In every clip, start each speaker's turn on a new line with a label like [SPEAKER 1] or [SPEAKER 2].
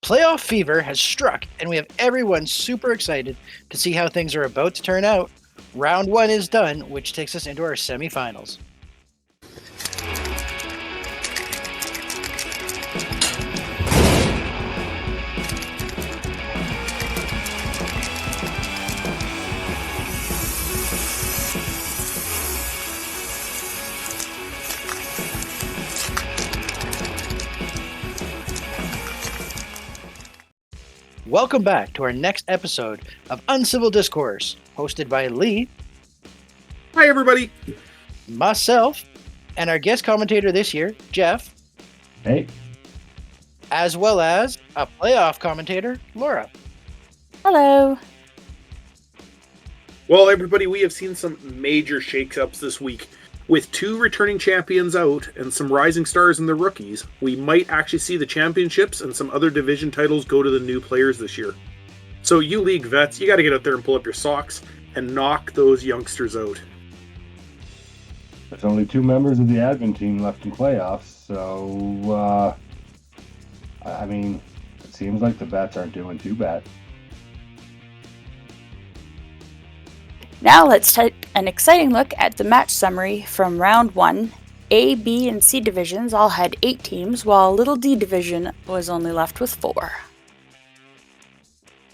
[SPEAKER 1] Playoff fever has struck, and we have everyone super excited to see how things are about to turn out. Round 1 is done, which takes us into our semifinals. Welcome back to our next episode of Uncivil Discourse, hosted by Lee.
[SPEAKER 2] Hi, everybody.
[SPEAKER 1] Myself, and our guest commentator this year, Jeff.
[SPEAKER 3] Hey.
[SPEAKER 1] As well as a playoff commentator, Laura.
[SPEAKER 4] Hello.
[SPEAKER 2] Well, everybody, we have seen some major shakes-ups this week. With 2 returning champions out and some rising stars in the rookies, we might actually see the championships and some other division titles go to the new players this year. So you league vets, you got to get out there and pull up your socks and knock those youngsters out.
[SPEAKER 3] There's only 2 members of the admin team left in playoffs, so, I mean, it seems like the vets aren't doing too bad.
[SPEAKER 4] Now let's take an exciting look at the match summary from round 1. A, B, and C divisions all had 8 teams, while Little D division was only left with 4.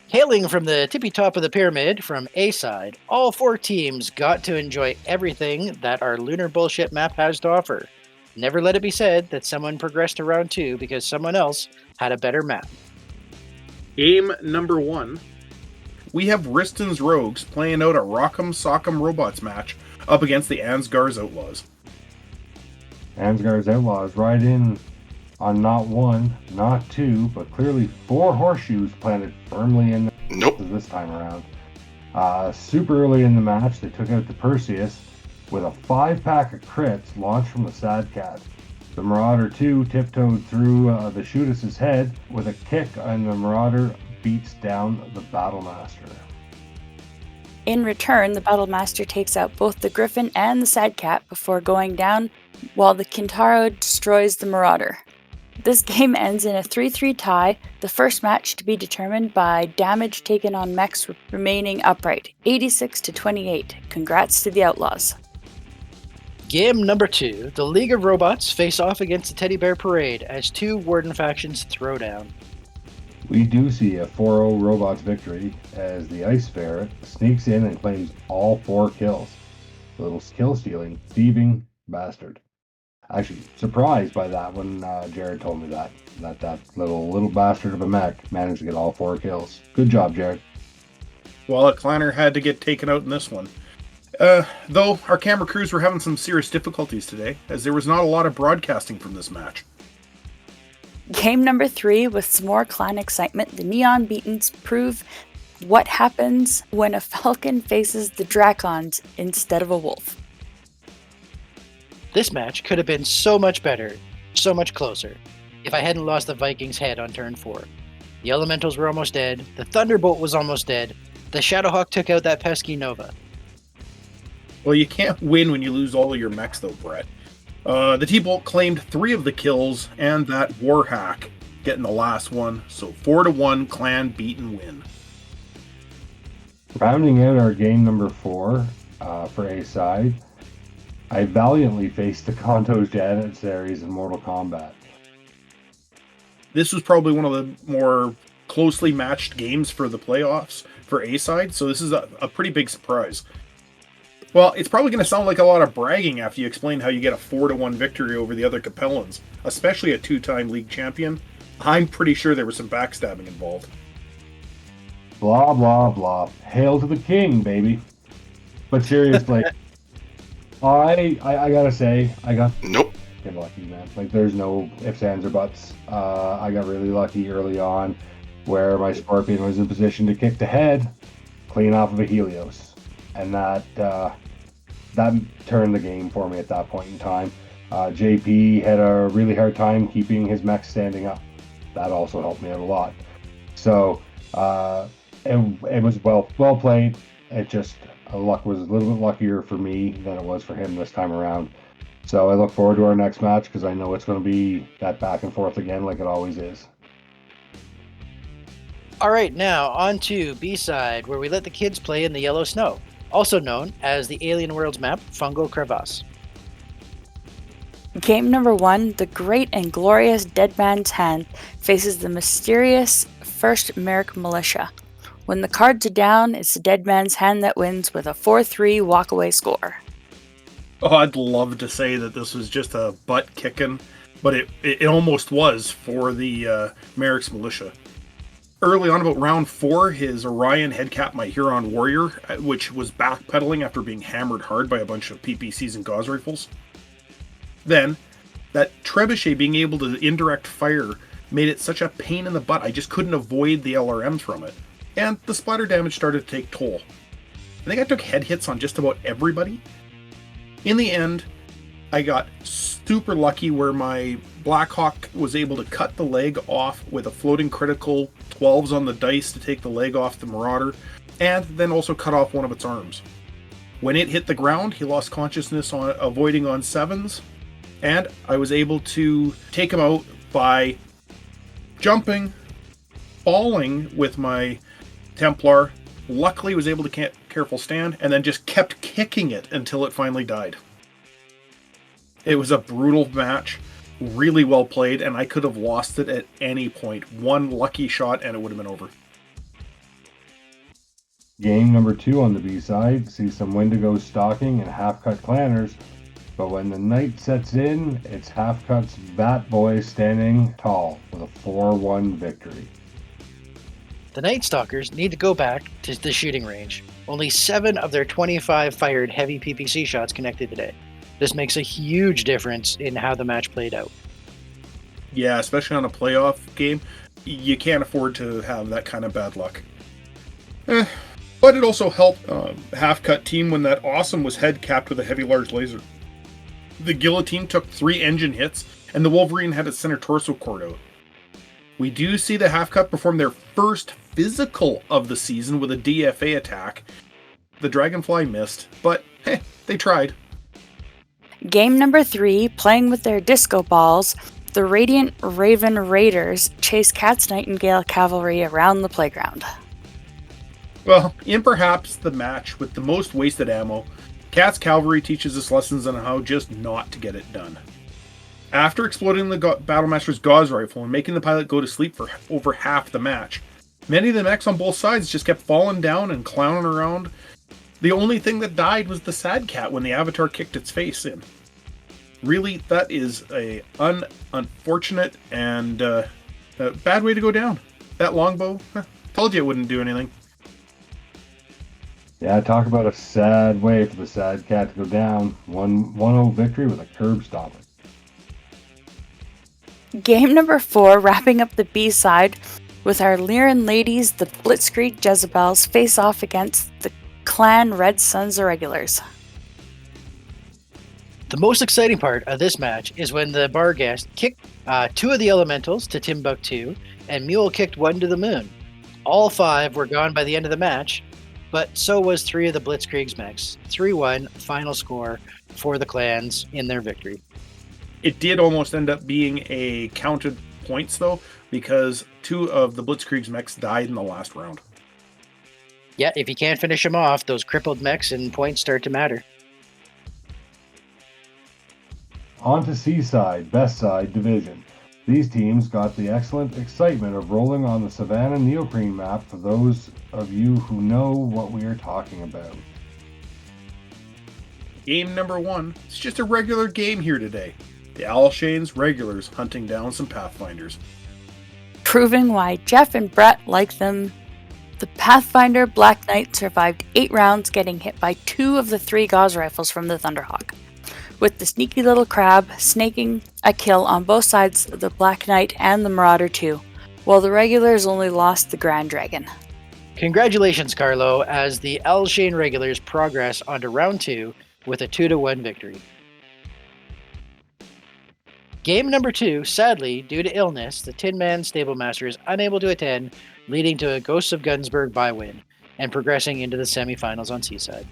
[SPEAKER 1] Hailing from the tippy top of the pyramid from A side, all 4 teams got to enjoy everything that our lunar bullshit map has to offer. Never let it be said that someone progressed to round 2 because someone else had a better map.
[SPEAKER 2] Game number 1. We have Riston's Rogues playing out a Rock'em Sock'em Robots match up against the Ansgar's Outlaws.
[SPEAKER 3] Ansgar's Outlaws right in on not 1, not 2, but clearly 4 horseshoes planted firmly in this time around. Super early in the match, they took out the Perseus with a 5-pack of crits launched from the Sad Cat. The Marauder 2 tiptoed through the Shootist's head with a kick, and the Marauder beats down the Battlemaster.
[SPEAKER 4] In return, the Battlemaster takes out both the Griffin and the Sad Cat before going down, while the Kintaro destroys the Marauder. This game ends in a 3-3 tie, the first match to be determined by damage taken on mechs remaining upright, 86-28. Congrats to the Outlaws.
[SPEAKER 1] Game number 2, the League of Robots face off against the Teddy Bear Parade as 2 Warden factions throw down.
[SPEAKER 3] We do see a 4-0 Robots victory as the Ice Ferret sneaks in and claims all 4 kills. The little skill-stealing, thieving bastard. Actually, surprised by that when Jared told me that little bastard of a mech managed to get all 4 kills. Good job, Jared.
[SPEAKER 2] Well, a clanner had to get taken out in this one. Though, our camera crews were having some serious difficulties today, as there was not a lot of broadcasting from this match.
[SPEAKER 4] Game number 3, with some more clan excitement, the Neon Beatons prove what happens when a falcon faces the Drakons instead of a wolf.
[SPEAKER 1] This match could have been so much better, so much closer, if I hadn't lost the Vikings' head on turn 4. The Elementals were almost dead, the Thunderbolt was almost dead, the Shadowhawk took out that pesky Nova.
[SPEAKER 2] Well, you can't win when you lose all of your mechs, though, Brett. The T-Bolt claimed 3 of the kills, and that Warhack getting the last one, so 4-1 clan beat and win.
[SPEAKER 3] Rounding out our game number 4 for A side, I valiantly faced the Kanto's Janissaries in Mortal Kombat.
[SPEAKER 2] This was probably one of the more closely matched games for the playoffs for A side, so this is a pretty big surprise. Well, it's probably going to sound like a lot of bragging after you explain how you get a 4-1 victory over the other Capellans, especially a 2-time league champion. I'm pretty sure there was some backstabbing involved.
[SPEAKER 3] Blah, blah, blah. Hail to the king, baby. But seriously, I gotta say, I got lucky, man. Like, there's no ifs, ands, or buts. I got really lucky early on where my Scorpion was in position to kick the head clean off of a Helios. And that turned the game for me at that point in time. JP had a really hard time keeping his mech standing up. That also helped me out a lot. So it was well played. It just luck was a little bit luckier for me than it was for him this time around. So I look forward to our next match because I know it's going to be that back and forth again like it always is.
[SPEAKER 1] All right, now on to B-side, where we let the kids play in the yellow snow, also known as the Alien Worlds map, Fungal Crevasse.
[SPEAKER 4] Game number 1, the great and glorious Dead Man's Hand faces the mysterious First Merrick Militia. When the cards are down, it's the Dead Man's Hand that wins with a 4-3 walkaway score.
[SPEAKER 2] Oh, I'd love to say that this was just a butt kicking, but it almost was for the Merrick's Militia. Early on, about round 4, his Orion headcap my Huron Warrior, which was backpedaling after being hammered hard by a bunch of PPCs and Gauss rifles. Then, that Trebuchet being able to indirect fire made it such a pain in the butt, I just couldn't avoid the LRMs from it. And the splatter damage started to take toll. I think I took head hits on just about everybody. In the end, I got super lucky where my Blackhawk was able to cut the leg off with a floating critical 12s on the dice to take the leg off the Marauder, and then also cut off one of its arms. When it hit the ground, he lost consciousness on avoiding on 7s, and I was able to take him out by jumping, falling with my Templar, luckily was able to careful stand, and then just kept kicking it until it finally died. It was a brutal match, really well played, and I could have lost it at any point. One lucky shot and it would have been over.
[SPEAKER 3] Game number 2 on the B-side sees some Wendigo stalking and half-cut clanners, but when the night sets in, it's half-cut's Bat Boy standing tall with a 4-1 victory.
[SPEAKER 1] The Night Stalkers need to go back to the shooting range. Only 7 of their 25 fired heavy PPC shots connected today. This makes a huge difference in how the match played out.
[SPEAKER 2] Yeah, especially on a playoff game, you can't afford to have that kind of bad luck. But it also helped half-cut team when that awesome was head capped with a heavy large laser. The Guillotine took 3 engine hits, and the Wolverine had its center torso cord out. We do see the half-cut perform their first physical of the season with a DFA attack. The Dragonfly missed, but they tried.
[SPEAKER 4] Game number 3, playing with their disco balls, the Radiant Raven Raiders chase Cat's Nightingale Cavalry around the playground.
[SPEAKER 2] Well, in perhaps the match with the most wasted ammo, Cat's Cavalry teaches us lessons on how just not to get it done. After exploding the Battlemaster's Gauss rifle and making the pilot go to sleep for over half the match, many of the mechs on both sides just kept falling down and clowning around. The only thing that died was the Sad Cat when the Avatar kicked its face in. Really, that is a unfortunate and a bad way to go down. That longbow, told you it wouldn't do anything.
[SPEAKER 3] Yeah, talk about a sad way for the Sad Cat to go down. 1-0 victory with a curb stopper.
[SPEAKER 4] Game number 4, wrapping up the B-side, with our Lyran ladies, the Blitzkrieg Jezebels, face off against the Clan Red Sons Irregulars.
[SPEAKER 1] The most exciting part of this match is when the Barghest kicked 2 of the Elementals to Timbuktu, and Mule kicked 1 to the moon. All 5 were gone by the end of the match, but so was 3 of the Blitzkrieg's mechs. 3-1 final score for the clans in their victory.
[SPEAKER 2] It did almost end up being a counted points, though, because 2 of the Blitzkrieg's mechs died in the last round.
[SPEAKER 1] Yeah, if you can't finish them off, those crippled mechs and points start to matter.
[SPEAKER 3] On to C-side, best side division. These teams got the excellent excitement of rolling on the Savannah Neoprene map for those of you who know what we are talking about.
[SPEAKER 2] Game number 1, it's just a regular game here today. The Alshane's regulars hunting down some Pathfinders.
[SPEAKER 4] Proving why Jeff and Brett like them, the Pathfinder Black Knight survived 8 rounds, getting hit by 2 of the 3 Gauss rifles from the Thunderhawk, with the sneaky little crab snaking a kill on both sides of the Black Knight and the Marauder too, while the regulars only lost the Grand Dragon.
[SPEAKER 1] Congratulations, Carlo, as the Alshane regulars progress onto round 2 with a 2-1 victory. Game number 2, sadly, due to illness, the Tin Man Stablemaster is unable to attend, leading to a Ghosts of Gunsburg bye-win, and progressing into the semifinals on Seaside.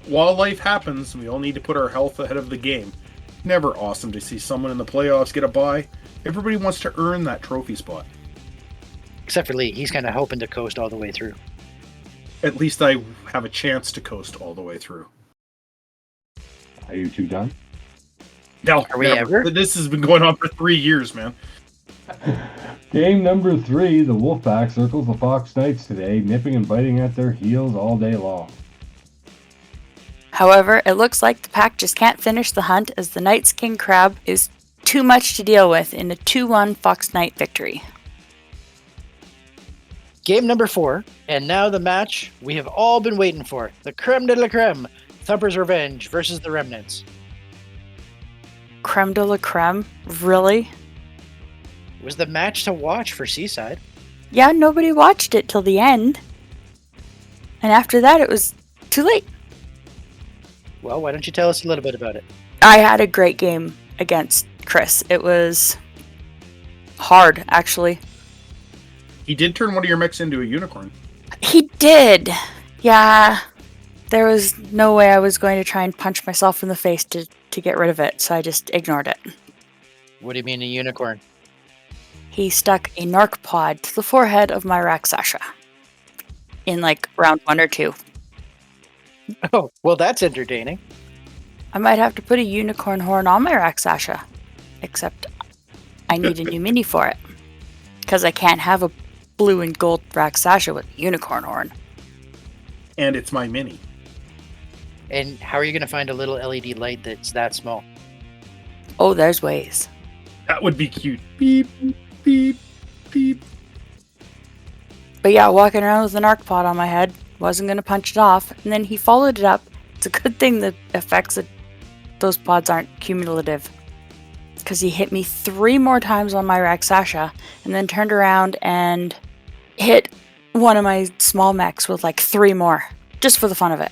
[SPEAKER 2] While life happens, we all need to put our health ahead of the game. Never awesome to see someone in the playoffs get a bye. Everybody wants to earn that trophy spot.
[SPEAKER 1] Except for Lee, he's kind of hoping to coast all the way through.
[SPEAKER 2] At least I have a chance to coast all the way through.
[SPEAKER 3] Are you two done?
[SPEAKER 2] No,
[SPEAKER 1] Are we ever?
[SPEAKER 2] This has been going on for 3 years, man.
[SPEAKER 3] Game number 3, the Wolfpack circles the Fox Knights today, nipping and biting at their heels all day long.
[SPEAKER 4] However, it looks like the pack just can't finish the hunt as the Knights' King Crab is too much to deal with in a 2-1 Fox Knight victory.
[SPEAKER 1] Game number 4, and now the match we have all been waiting for. The creme de la creme, Thumper's Revenge versus the Remnants.
[SPEAKER 4] Creme de la creme? Really?
[SPEAKER 1] It was the match to watch for Seaside.
[SPEAKER 4] Yeah, nobody watched it till the end. And after that, it was too late.
[SPEAKER 1] Well, why don't you tell us a little bit about it?
[SPEAKER 4] I had a great game against Chris. It was hard, actually.
[SPEAKER 2] He did turn one of your mechs into a unicorn.
[SPEAKER 4] He did. Yeah. There was no way I was going to try and punch myself in the face to get rid of it, so I just ignored it.
[SPEAKER 1] What do you mean a unicorn?
[SPEAKER 4] He stuck a narc pod to the forehead of my Raksasha in like round 1 or 2.
[SPEAKER 1] Oh, well, that's entertaining.
[SPEAKER 4] I might have to put a unicorn horn on my Raksasha, except I need a new mini for it, because I can't have a blue and gold Raksasha with a unicorn horn.
[SPEAKER 2] And it's my mini.
[SPEAKER 1] And how are you going to find a little LED light that's that small?
[SPEAKER 4] Oh, there's ways.
[SPEAKER 2] That would be cute. Beep, beep, beep.
[SPEAKER 4] But yeah, walking around with an arc pod on my head, wasn't going to punch it off, and then he followed it up. It's a good thing the effects of those pods aren't cumulative, because he hit me 3 more times on my Raksasha, and then turned around and hit one of my small mechs with like 3 more, just for the fun of it.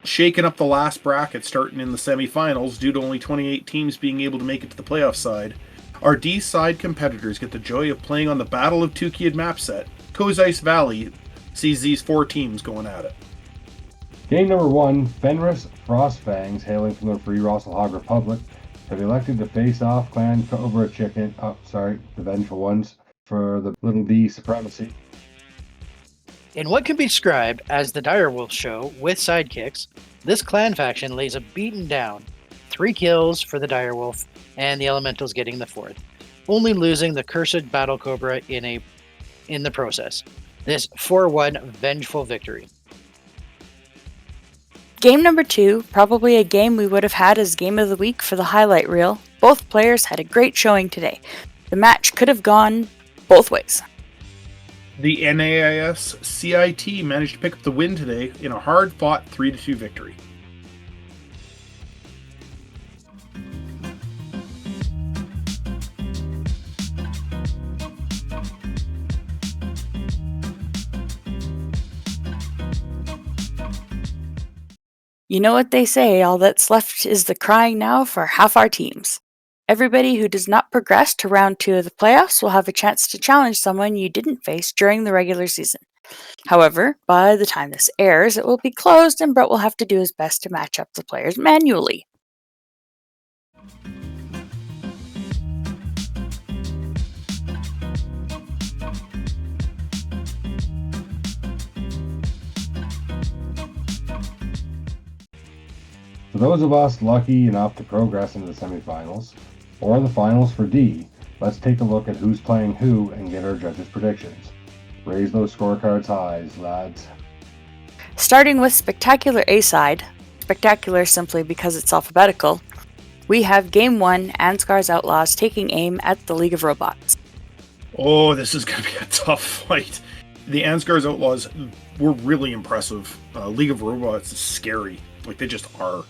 [SPEAKER 2] Shaking up the last bracket starting in the semifinals due to only 28 teams being able to make it to the playoff side. Our D-side competitors get the joy of playing on the Battle of Tukid map set. Kozais Valley sees these 4 teams going at it.
[SPEAKER 3] Game number 1, Fenris Frostfangs, hailing from the Free Rosselhog Republic, have elected to face off Clan Cobra Chicken, the Vengeful Ones, for the Little D supremacy.
[SPEAKER 1] In what can be described as the Direwolf show with sidekicks, this clan faction lays a beaten down. 3 kills for the Direwolf, and the Elementals getting the 4th, only losing the Cursed Battle Cobra in the process. This 4-1 vengeful victory.
[SPEAKER 4] Game number 2, probably a game we would have had as game of the week for the highlight reel. Both players had a great showing today. The match could have gone both ways.
[SPEAKER 2] The NAIS CIT managed to pick up the win today in a hard-fought 3-2 victory.
[SPEAKER 4] You know what they say, all that's left is the crying now for half our teams. Everybody who does not progress to round 2 of the playoffs will have a chance to challenge someone you didn't face during the regular season. However, by the time this airs, it will be closed and Brett will have to do his best to match up the players manually.
[SPEAKER 3] For those of us lucky enough to progress into the semifinals, or the finals for D, let's take a look at who's playing who and get our judges' predictions. Raise those scorecards high, lads.
[SPEAKER 4] Starting with Spectacular A-side, spectacular simply because it's alphabetical, we have Game 1, Ansgar's Outlaws taking aim at the League of Robots.
[SPEAKER 2] Oh, this is going to be a tough fight. The Ansgar's Outlaws were really impressive. League of Robots is scary. Like, they just are.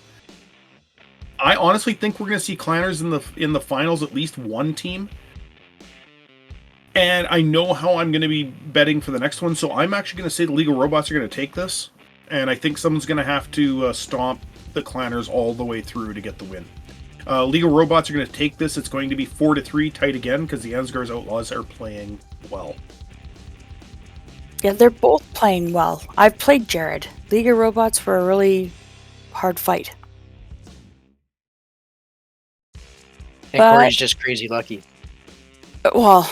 [SPEAKER 2] I honestly think we're going to see Clanners in the finals, at least one team. And I know how I'm going to be betting for the next one, so I'm actually going to say the League of Robots are going to take this. And I think someone's going to have to stomp the Clanners all the way through to get the win. League of Robots are going to take this. It's going to be 4-3 tight again because the Ansgar's Outlaws are playing well.
[SPEAKER 4] Yeah, they're both playing well. I've played Jared. League of Robots were a really hard fight.
[SPEAKER 1] And Corey's just crazy lucky.
[SPEAKER 4] Well,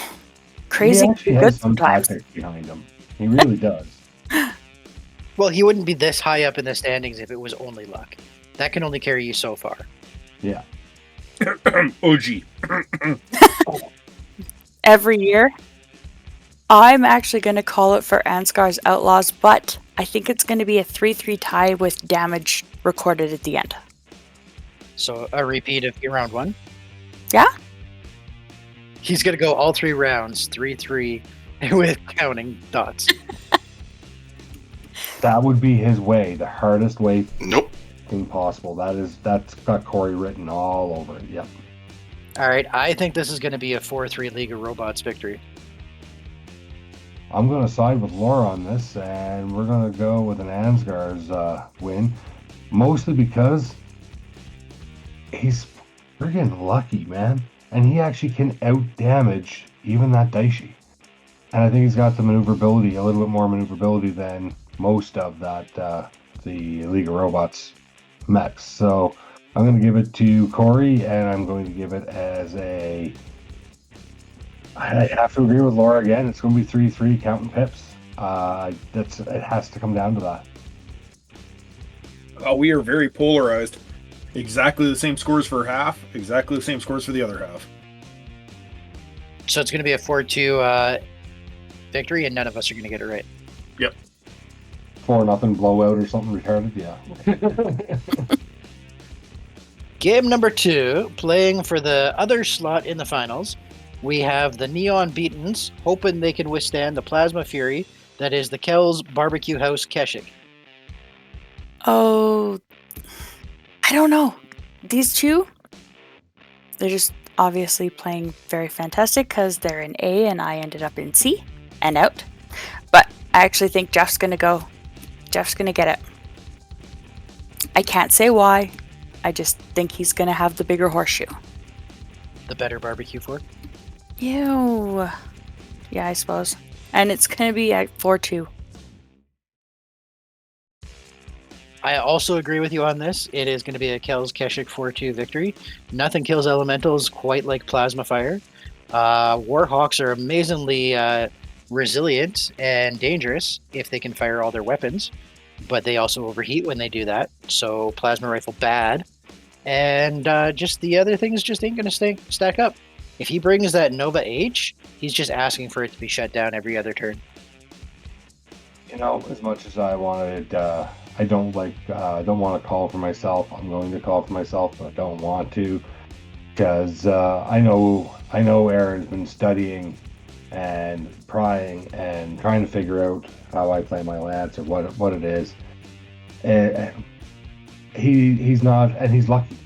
[SPEAKER 4] crazy
[SPEAKER 3] actually
[SPEAKER 4] good
[SPEAKER 3] has some
[SPEAKER 4] sometimes.
[SPEAKER 3] tactics behind him. He really does.
[SPEAKER 1] Well, he wouldn't be this high up in the standings if it was only luck. That can only carry you so far.
[SPEAKER 3] Yeah.
[SPEAKER 2] OG.
[SPEAKER 4] Every year, I'm actually going to call it for Ansgar's Outlaws, but I think it's going to be a 3-3 tie with damage recorded at the end.
[SPEAKER 1] So a repeat of round 1?
[SPEAKER 4] Yeah?
[SPEAKER 1] He's going to go all 3 rounds, 3-3, with counting dots.
[SPEAKER 3] That would be his way, the hardest way
[SPEAKER 5] Nope.
[SPEAKER 3] possible. That's got Corey written all over it. Yep.
[SPEAKER 1] All right, I think this is going to be a 4-3 League of Robots victory.
[SPEAKER 3] I'm going to side with Laura on this, and we're going to go with an Ansgar's win, mostly because he's friggin' lucky, man. And he actually can out-damage even that Daishi. And I think he's got the maneuverability, a little bit more maneuverability than most of that, the League of Robots mechs. So I'm going to give it to Corey, and I'm going to give it as a... I have to agree with Laura again. It's going to be 3-3 counting pips. It has to come down to that.
[SPEAKER 2] We are very polarized. Exactly the same scores for half, exactly the same scores for the other half.
[SPEAKER 1] So it's going to be a 4-2 victory, and none of us are going to get it right.
[SPEAKER 2] Yep.
[SPEAKER 3] 4-0 blowout or something retarded, yeah.
[SPEAKER 1] Game number 2, playing for the other slot in the finals, we have the Neon Beatons, hoping they can withstand the Plasma Fury that is the Kells Barbecue House Keshik.
[SPEAKER 4] Oh, I don't know. These two, they're just obviously playing very fantastic because they're in A and I ended up in C and out. But I actually think Jeff's going to go. Jeff's going to get it. I can't say why. I just think he's going to have the bigger horseshoe.
[SPEAKER 1] The better barbecue fork?
[SPEAKER 4] Ew. Yeah, I suppose. And it's going to be at 4-2.
[SPEAKER 1] I also agree with you on this. It is going to be a Kells Keshik 4-2 victory. Nothing kills elementals quite like plasma fire. Warhawks are amazingly resilient and dangerous if they can fire all their weapons, but they also overheat when they do that. So plasma rifle bad. And just the other things just ain't going to stack up. If he brings that Nova H, he's just asking for it to be shut down every other turn.
[SPEAKER 3] You know, as much as I wanted, I don't want to call for myself. I'm going to call for myself, but I don't want to, because I know Aaron's been studying and prying and trying to figure out how I play my lance or what it is. And he's not, and he's lucky.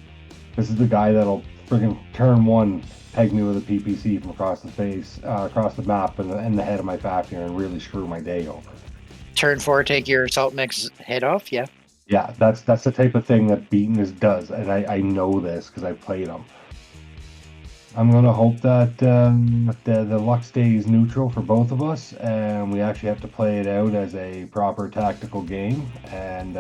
[SPEAKER 3] This is the guy that'll friggin' turn one, peg me with a PPC from across the face, across the map, and the head of my Fafnir, and really screw my day over.
[SPEAKER 1] Turn 4, take your Salt Mix head off, yeah.
[SPEAKER 3] Yeah, that's the type of thing that Beaton does, and I know this because I played him. I'm going to hope that the luck stays neutral for both of us, and we actually have to play it out as a proper tactical game. And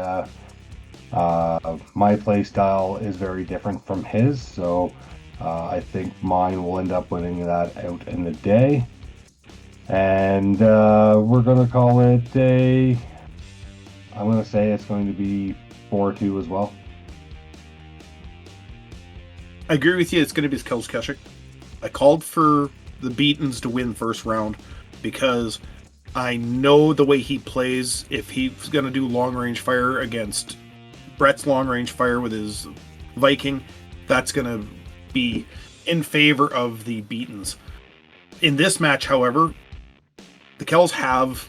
[SPEAKER 3] my play style is very different from his, so I think mine will end up winning that out in the day. And we're going to call it I'm going to say it's going to be 4-2 as well.
[SPEAKER 2] I agree with you. It's going to be Kells Keshik. I called for the Beatons to win first round because I know the way he plays. If he's going to do long range fire against Brett's long range fire with his Viking, that's going to be in favor of the Beatons. In this match, however, the Kells have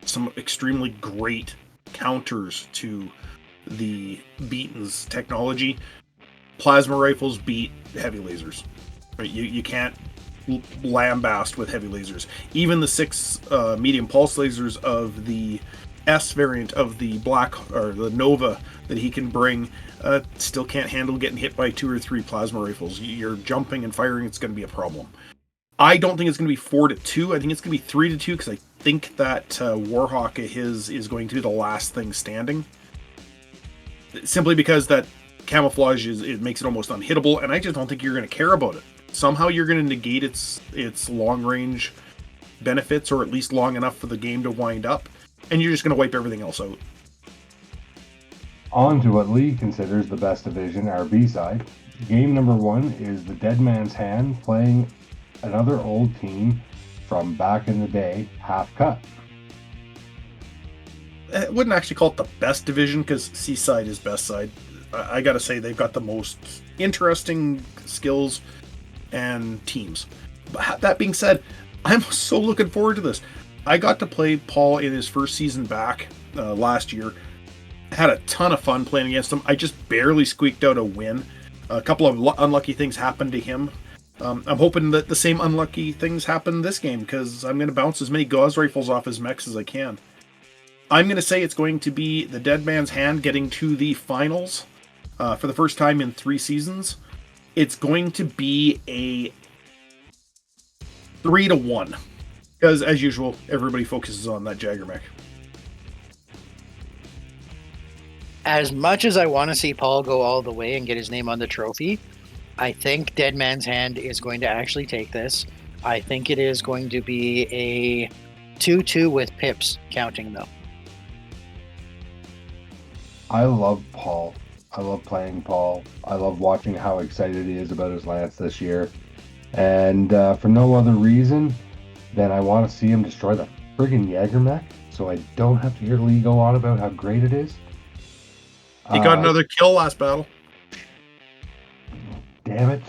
[SPEAKER 2] some extremely great counters to the Beatons technology. Plasma rifles beat heavy lasers. Right? You can't lambast with heavy lasers. Even the 6 medium pulse lasers of the S variant of the Black or the Nova that he can bring still can't handle getting hit by 2 or 3 plasma rifles. You're jumping and firing, it's going to be a problem. I don't think it's going to be 4-2. I think it's going to be 3-2 because I think that Warhawk of his is going to be the last thing standing. Simply because that camouflage it makes it almost unhittable, and I just don't think you're going to care about it. Somehow you're going to negate its long range benefits, or at least long enough for the game to wind up, and you're just going to wipe everything else out.
[SPEAKER 3] On to what Lee considers the best division, our B-side. Game number 1 is the Dead Man's Hand playing another old team from back in the day, Half Cut.
[SPEAKER 2] I wouldn't actually call it the best division, because Seaside is best side. I gotta say, they've got the most interesting skills and teams. But that being said, I'm so looking forward to this. I got to play Paul in his first season back last year. Had a ton of fun playing against him. I just barely squeaked out a win. A couple of unlucky things happened to him. I'm hoping that the same unlucky things happen this game, because I'm going to bounce as many gauze rifles off his mechs as I can. I'm going to say it's going to be the Dead Man's Hand getting to the finals for the first time in 3 seasons. It's going to be a 3-1, because as usual, everybody focuses on that Jagger mech.
[SPEAKER 1] As much as I want to see Paul go all the way and get his name on the trophy, I think Dead Man's Hand is going to actually take this. I think it is going to be a 2-2 with pips counting, though.
[SPEAKER 3] I love Paul. I love playing Paul. I love watching how excited he is about his lance this year. And for no other reason than I want to see him destroy the friggin' Jaeger mech, so I don't have to hear Lee go on about how great it is.
[SPEAKER 2] He got another kill last battle.
[SPEAKER 3] Damn it.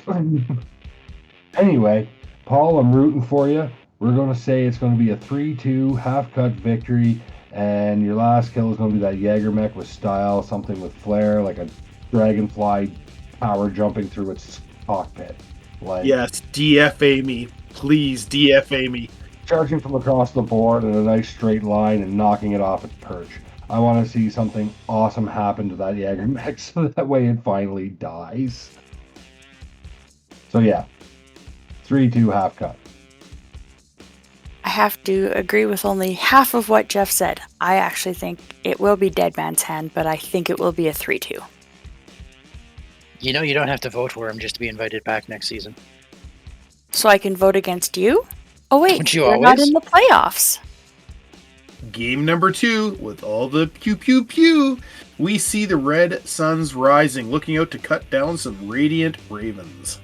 [SPEAKER 3] Anyway, Paul, I'm rooting for you. We're going to say it's going to be a 3-2 half-cut victory, and your last kill is going to be that Jaeger mech with style, something with flair, like a dragonfly power jumping through its cockpit. Like,
[SPEAKER 2] yes, DFA me. Please DFA me.
[SPEAKER 3] Charging from across the board in a nice straight line and knocking it off its perch. I want to see something awesome happen to that Jaeger mech so that way it finally dies. So yeah, 3-2 half cut.
[SPEAKER 4] I have to agree with only half of what Jeff said. I actually think it will be Dead Man's Hand, but I think it will be a 3-2.
[SPEAKER 1] You know, you don't have to vote for him just to be invited back next season.
[SPEAKER 4] So I can vote against you? Oh wait,
[SPEAKER 1] Don't you
[SPEAKER 4] we're not
[SPEAKER 1] always?
[SPEAKER 4] in the playoffs.
[SPEAKER 2] Game number 2, with all the pew pew pew, we see the Red Suns rising, looking out to cut down some Radiant Ravens.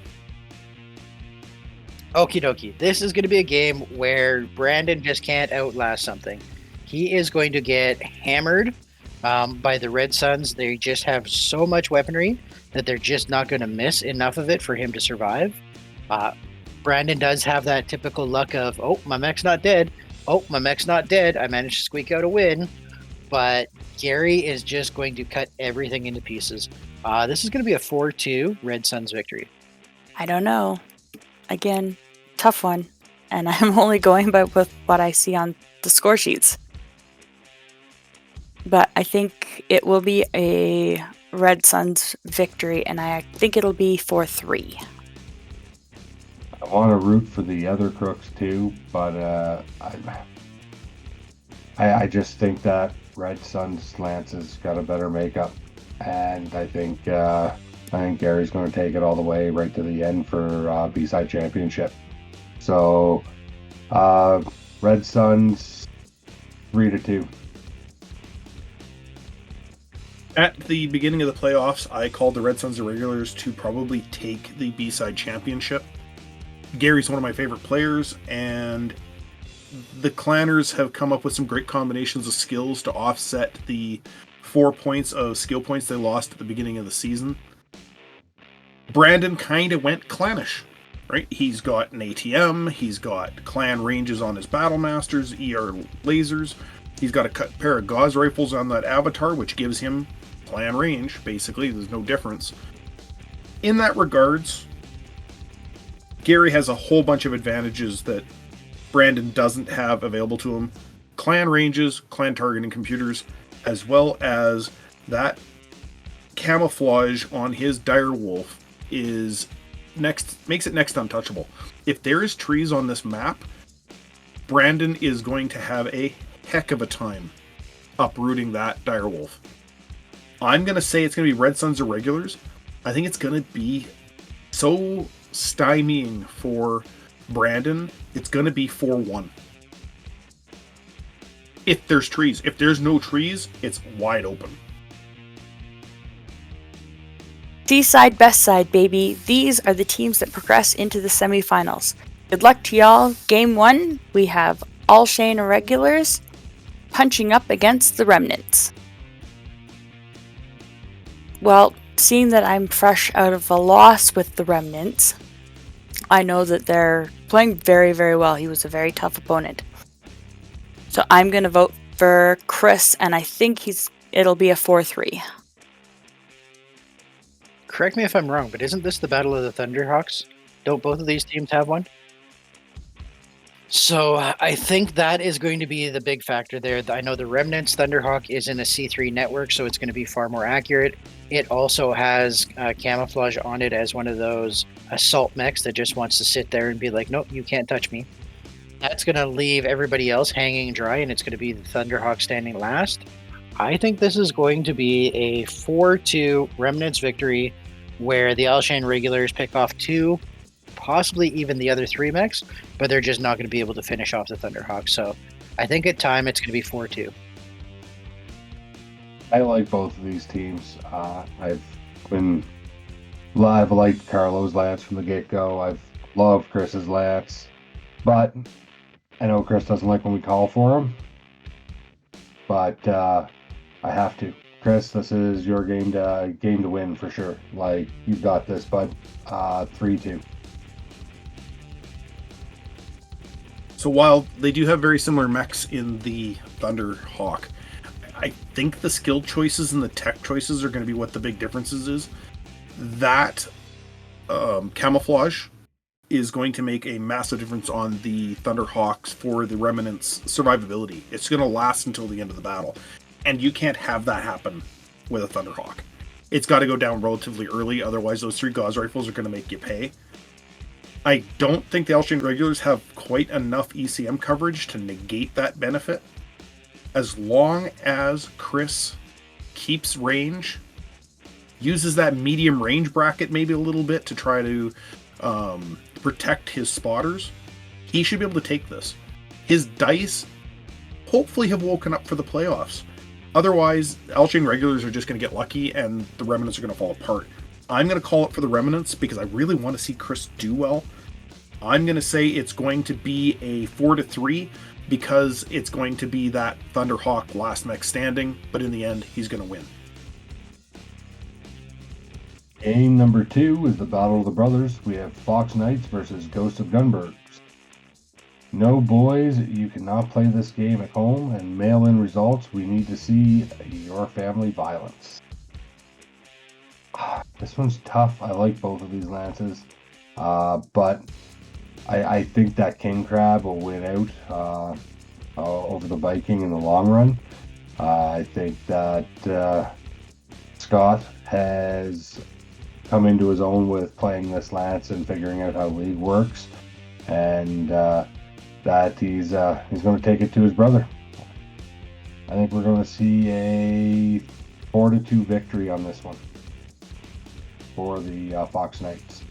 [SPEAKER 1] Okie dokie. This is going to be a game where Brandon just can't outlast something. He is going to get hammered by the Red Suns. They just have so much weaponry that they're just not going to miss enough of it for him to survive. Brandon does have that typical luck of, oh, my mech's not dead. Oh, my mech's not dead. I managed to squeak out a win. But Gary is just going to cut everything into pieces. This is going to be a 4-2 Red Suns victory.
[SPEAKER 4] I don't know. Again, tough one. And I'm only going by with what I see on the score sheets. But I think it will be a Red Suns victory, and I think it'll be 4-3.
[SPEAKER 3] I want to root for the other crooks too, but I just think that Red Suns Lance has got a better makeup, and I think Gary's going to take it all the way right to the end for B-side championship. So Red Suns 3-2.
[SPEAKER 2] At the beginning of the playoffs, I called the Red Suns Irregulars to probably take the B-side championship. Gary's one of my favorite players, and the Clanners have come up with some great combinations of skills to offset the 4 points of skill points they lost at the beginning of the season. Brandon kind of went clannish, right? He's got an ATM, he's got clan ranges on his Battlemasters, ER lasers, he's got a pair of gauze rifles on that avatar, which gives him clan range, basically. There's no difference. In that regards, Gary has a whole bunch of advantages that Brandon doesn't have available to him. Clan ranges, clan targeting computers, as well as that camouflage on his direwolf makes it next to untouchable. If there is trees on this map, Brandon is going to have a heck of a time uprooting that direwolf. I'm going to say it's going to be Red Suns Irregulars. I think it's going to be so stymieing for Brandon. It's going to be 4-1. If there's trees. If there's no trees, it's wide open.
[SPEAKER 4] Seaside, best side, baby. These are the teams that progress into the semifinals. Good luck to y'all. Game 1, we have All Shane Irregulars punching up against the Remnants. Well, seeing that I'm fresh out of a loss with the Remnants, I know that they're playing very, very well. He was a very tough opponent. So I'm going to vote for Chris, and I think it'll be a 4-3.
[SPEAKER 1] Correct me if I'm wrong, but isn't this the Battle of the Thunderhawks? Don't both of these teams have one? So I think that is going to be the big factor there. I know the Remnants Thunderhawk is in a C3 network, so it's going to be far more accurate. It also has camouflage on it as one of those assault mechs that just wants to sit there and be like, nope, you can't touch me. That's going to leave everybody else hanging dry, and it's going to be the Thunderhawk standing last. I think this is going to be a 4-2 Remnants victory where the Alshane regulars pick off 2, possibly even the other 3 mechs, but they're just not going to be able to finish off the Thunderhawk. So I think at time it's going to be 4-2.
[SPEAKER 3] I like both of these teams. I've liked Carlo's lance from the get-go. I've loved Chris's lance, but I know Chris doesn't like when we call for him, but I have to. Chris, this is your game to win for sure. Like, you've got this, bud. 3-2.
[SPEAKER 2] So while they do have very similar mechs in the Thunderhawk, I think the skill choices and the tech choices are going to be what the big differences is. That camouflage is going to make a massive difference on the Thunderhawks for the Remnants' survivability. It's going to last until the end of the battle. And you can't have that happen with a Thunderhawk. It's got to go down relatively early, otherwise those 3 Gauss rifles are going to make you pay. I don't think the Alshane regulars have quite enough ECM coverage to negate that benefit. As long as Chris keeps range, uses that medium range bracket maybe a little bit to try to protect his spotters, he should be able to take this. His dice hopefully have woken up for the playoffs. Otherwise, Alshane regulars are just going to get lucky and the Remnants are going to fall apart. I'm going to call it for the Remnants because I really want to see Chris do well. I'm going to say it's going to be a 4-3 because it's going to be that Thunderhawk last mech standing, but in the end, he's going to win.
[SPEAKER 3] Game number 2 is the Battle of the Brothers. We have Fox Knights versus Ghost of Gunbergs. No, boys, you cannot play this game at home and mail in results. We need to see your family violence. This one's tough. I like both of these lances, but I think that King Crab will win out over the Viking in the long run. I think that Scott has come into his own with playing this lance and figuring out how League works, and that he's going to take it to his brother. I think we're going to see a 4-2 victory on this one for the Fox Knights.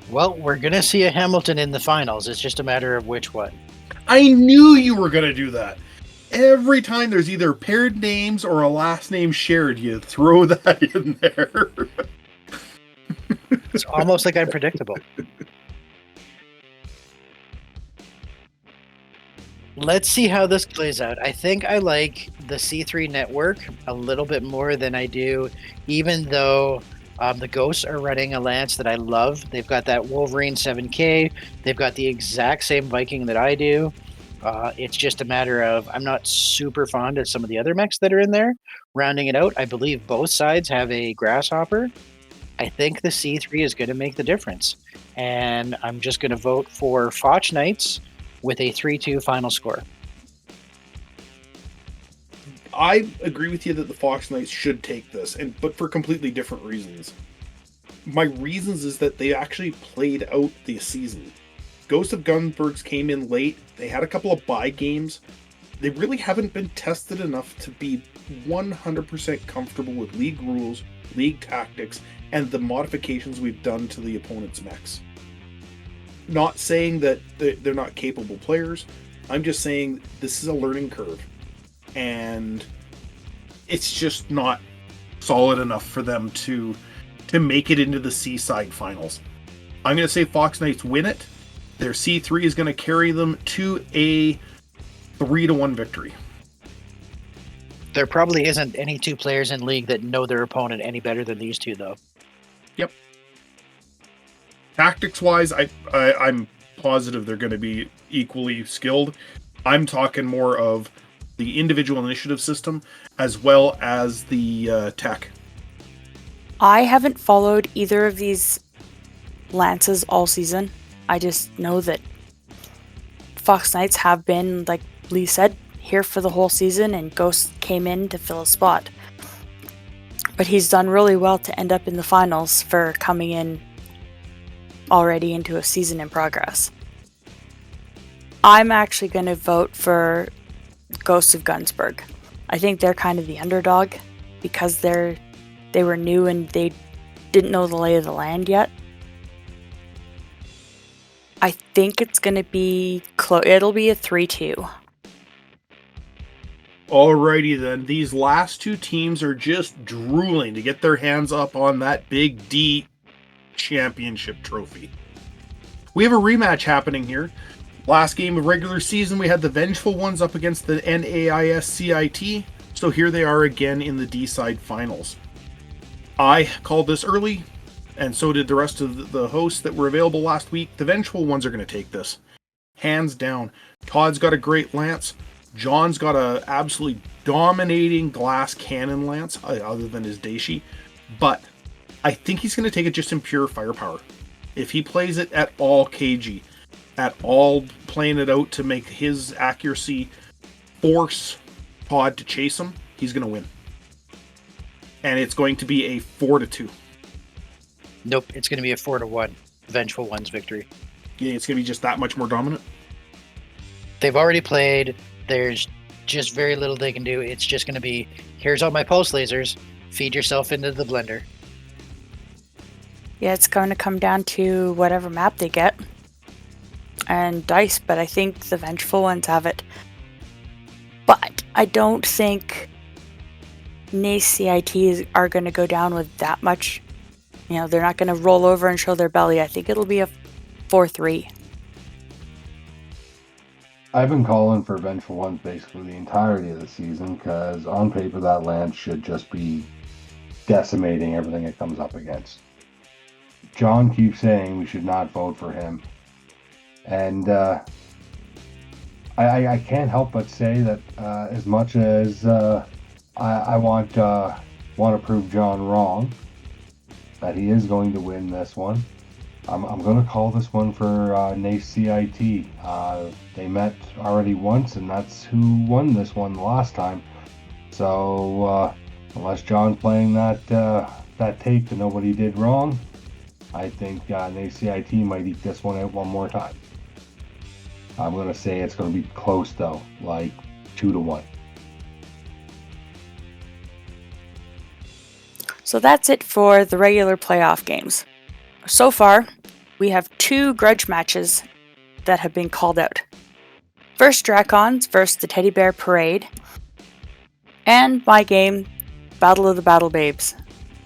[SPEAKER 1] Well, we're going to see a Hamilton in the finals. It's just a matter of which one.
[SPEAKER 2] I knew you were going to do that. Every time there's either paired names or a last name shared, you throw that in there.
[SPEAKER 1] It's almost like I'm predictable. Let's see how this plays out. I think I like the C3 network a little bit more than I do, even though the Ghosts are running a lance that I love. They've got that Wolverine 7K. They've got the exact same Viking that I do. It's just a matter of I'm not super fond of some of the other mechs that are in there. Rounding it out, I believe both sides have a Grasshopper. I think the C3 is going to make the difference. And I'm just going to vote for Foch Knights with a 3-2 final score.
[SPEAKER 2] I agree with you that the Fox Knights should take this, but for completely different reasons. My reasons is that they actually played out the season. Ghost of Gunbergs came in late. They had a couple of bye games. They really haven't been tested enough to be 100% comfortable with League rules, League tactics, and the modifications we've done to the opponent's mechs. Not saying that they're not capable players, I'm just saying this is a learning curve. And it's just not solid enough for them to make it into the Seaside finals. I'm going to say Fox Knights win it. Their C3 is going to carry them to a 3-1 victory.
[SPEAKER 1] There probably isn't any two players in League that know their opponent any better than these two, though.
[SPEAKER 2] Yep. Tactics-wise, I'm positive they're going to be equally skilled. I'm talking more of the individual initiative system as well as the tech.
[SPEAKER 4] I haven't followed either of these lances all season. I just know that Fox Knights have been, like Lee said, here for the whole season, and Ghost came in to fill a spot. But he's done really well to end up in the finals for coming in already into a season in progress. I'm actually going to vote for Ghosts of Gunsburg. I think they're kind of the underdog because they were new and they didn't know the lay of the land yet. I think it's going to be close. It'll be a 3-2.
[SPEAKER 2] Alrighty then, these last two teams are just drooling to get their hands up on that Big D championship trophy. We have a rematch happening here. Last game of regular season, we had the Vengeful Ones up against the NAIS CIT, so here they are again in the D-side finals. I called this early, and so did the rest of the hosts that were available last week. The Vengeful Ones are going to take this. Hands down. Todd's got a great lance. John's got a absolutely dominating glass cannon lance, other than his Daishi. But I think he's going to take it just in pure firepower. If he plays it at all KG, at all playing it out to make his accuracy force Todd to chase him, he's going to win. And it's going to be a 4-2.
[SPEAKER 1] Nope, it's going to be a 4-1 Vengeful Ones victory.
[SPEAKER 2] Yeah, it's going to be just that much more dominant.
[SPEAKER 1] They've already played. There's just very little they can do. It's just going to be, here's all my pulse lasers. Feed yourself into the blender.
[SPEAKER 4] Yeah, it's going to come down to whatever map they get. And dice, but I think the Vengeful Ones have it. But I don't think NAIS CITs are going to go down with that much. You know, they're not going to roll over and show their belly. I think it'll be a 4-3.
[SPEAKER 3] I've been calling for Vengeful Ones basically the entirety of the season because on paper that lance should just be decimating everything it comes up against. John keeps saying we should not vote for him. And I can't help but say that as much as I want to prove John wrong, that he is going to win this one. I'm going to call this one for NAIS CIT. They met already once, and that's who won this one the last time. So unless John's playing that tape to know what he did wrong, I think NAIS CIT might eke this one out one more time. I'm going to say it's going to be close though, like 2-1.
[SPEAKER 4] So that's it for the regular playoff games. So far, we have 2 grudge matches that have been called out. First, Dracons versus the Teddy Bear Parade. And my game, Battle of the Battle Babes.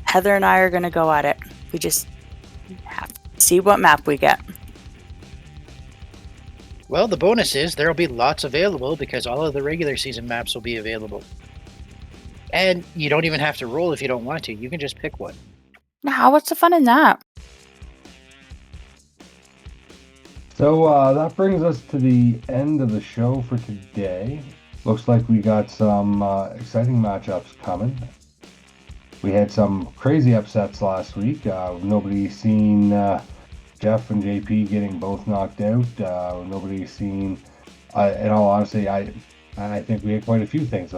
[SPEAKER 4] Heather and I are going to go at it. We just have to see what map we get.
[SPEAKER 1] Well, the bonus is there will be lots available because all of the regular season maps will be available. And you don't even have to roll if you don't want to. You can just pick one.
[SPEAKER 4] Now, what's the fun in that?
[SPEAKER 3] So that brings us to the end of the show for today. Looks like we got some exciting matchups coming. We had some crazy upsets last week. Nobody's seen Jeff and JP getting both knocked out. Nobody's seen, in all honesty, I think we had quite a few things.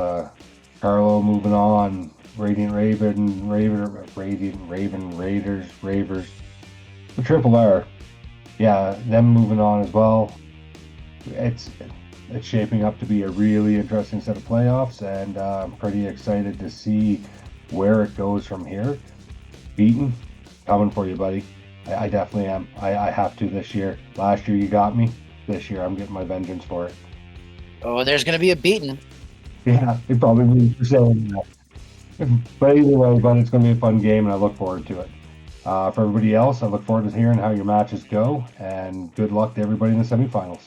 [SPEAKER 3] Carlo moving on, Radiant Raven, Raiders, Ravers, the Triple R. Yeah, them moving on as well. It's shaping up to be a really interesting set of playoffs, and I'm pretty excited to see where it goes from here. Beaton, coming for you, buddy. I definitely am. I have to this year. Last year you got me. This year I'm getting my vengeance for it.
[SPEAKER 1] Oh, there's going to be a beating.
[SPEAKER 3] Yeah, it probably means for saying that. But either way, but it's going to be a fun game, and I look forward to it. For everybody else, I look forward to hearing how your matches go, and good luck to everybody in the semifinals.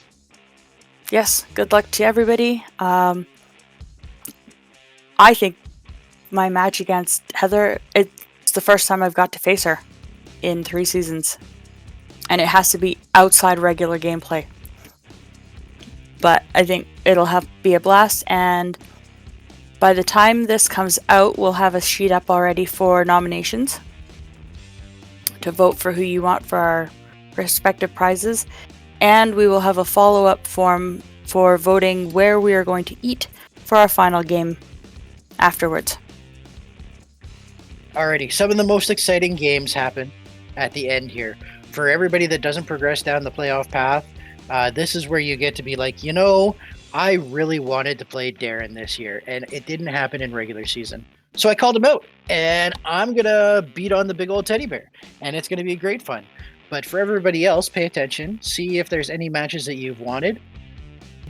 [SPEAKER 4] Yes, good luck to everybody. I think my match against Heather, it's the first time I've got to face her in 3 seasons. And it has to be outside regular gameplay. But I think it'll be a blast, and by the time this comes out, we'll have a sheet up already for nominations to vote for who you want for our respective prizes. And we will have a follow-up form for voting where we are going to eat for our final game afterwards.
[SPEAKER 1] Alrighty, some of the most exciting games happen at the end here. For everybody that doesn't progress down the playoff path, this is where you get to be like, I really wanted to play Darren this year, and it didn't happen in regular season. So I called him out, and I'm going to beat on the big old teddy bear, and it's going to be great fun. But for everybody else, pay attention. See if there's any matches that you've wanted.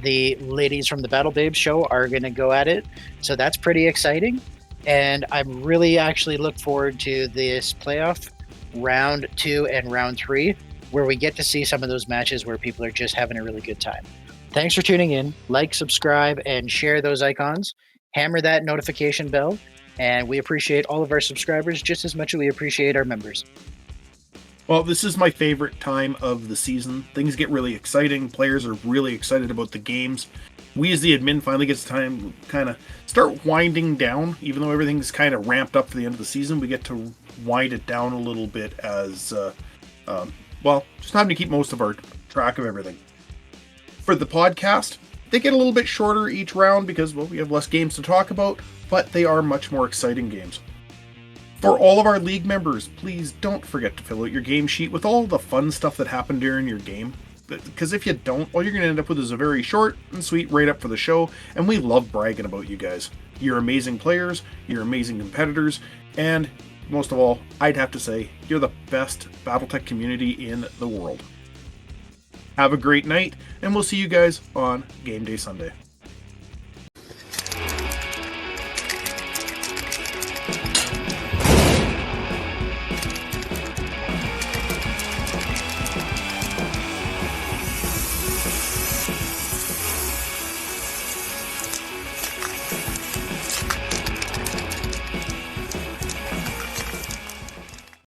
[SPEAKER 1] The ladies from the Battle Babes show are going to go at it, so that's pretty exciting. And I'm really actually look forward to this playoff round 2 and round 3, where we get to see some of those matches where people are just having a really good time. Thanks for tuning in. Like, subscribe, and share those icons. Hammer that notification bell. And we appreciate all of our subscribers just as much as we appreciate our members.
[SPEAKER 2] Well, this is my favorite time of the season. Things get really exciting. Players are really excited about the games. We as the admin finally gets time to kind of start winding down. Even though everything's kind of ramped up for the end of the season, we get to wind it down a little bit as, just time to keep most of our track of everything. For the podcast, they get a little bit shorter each round because, we have less games to talk about, but they are much more exciting games. For all of our league members, please don't forget to fill out your game sheet with all the fun stuff that happened during your game. Because if you don't, all you're going to end up with is a very short and sweet write-up for the show, and we love bragging about you guys. You're amazing players, you're amazing competitors, and most of all, I'd have to say, you're the best Battletech community in the world. Have a great night, and we'll see you guys on Game Day Sunday.